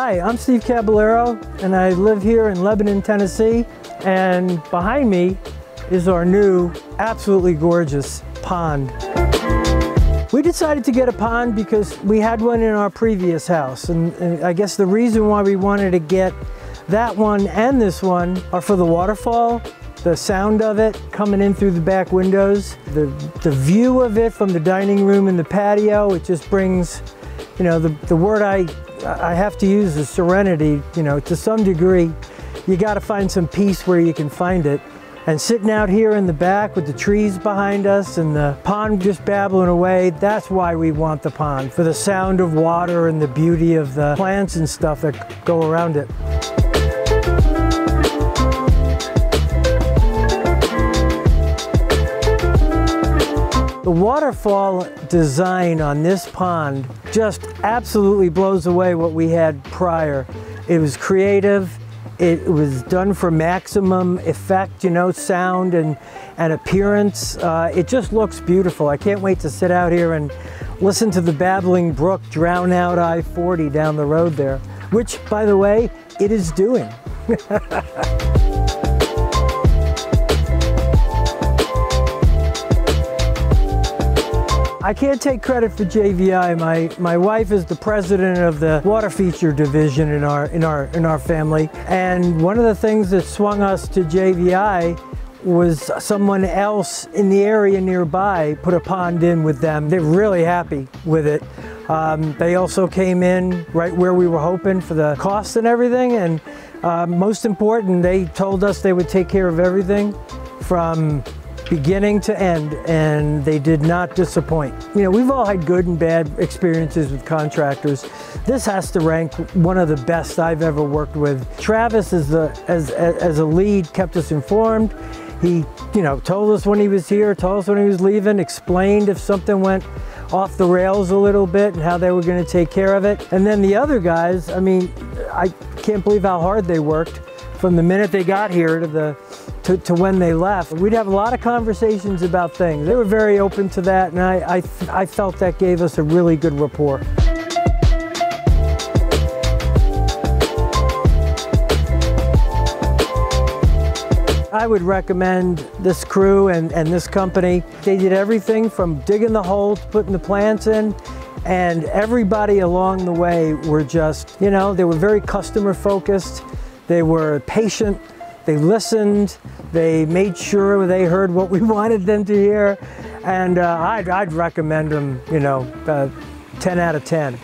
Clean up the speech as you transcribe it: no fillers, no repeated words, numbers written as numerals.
Hi, I'm Steve Caballero, and I live here in Lebanon, Tennessee. And behind me is our new, absolutely gorgeous pond. We decided to get a pond because we had one in our previous house. And I guess the reason why we wanted to get that one and this one are for the waterfall, the sound of it coming in through the back windows, the view of it from the dining room and the patio. It just brings, you know, the word I have to use is serenity. You know, to some degree, you got to find some peace where you can find it. And sitting out here in the back with the trees behind us and the pond just babbling away, that's why we want the pond, for the sound of water and the beauty of the plants and stuff that go around it. The waterfall design on this pond just absolutely blows away what we had prior. It was creative. It was done for maximum effect, you know, sound and appearance. It just looks beautiful. I can't wait to sit out here and listen to the babbling brook drown out I-40 down the road there, which, by the way, it is doing. I can't take credit for JVI. My wife is the president of the water feature division in our family, and one of the things that swung us to JVI was someone else in the area nearby put a pond in with them. They're really happy with it. They also came in right where we were hoping for the cost and everything, and most important, they told us they would take care of everything from beginning to end, and they did not disappoint. You know, we've all had good and bad experiences with contractors. This has to rank one of the best I've ever worked with. Travis, as a lead, kept us informed. He, you know, told us when he was here, told us when he was leaving, explained if something went off the rails a little bit and how they were going to take care of it. And then the other guys, I mean, I can't believe how hard they worked from the minute they got here to when they left. We'd have a lot of conversations about things. They were very open to that, and I felt that gave us a really good rapport. I would recommend this crew and this company. They did everything from digging the hole to putting the plants in, and everybody along the way were just, you know, they were very customer focused. They were patient. They listened, they made sure they heard what we wanted them to hear, and I'd recommend them, you know, 10 out of 10.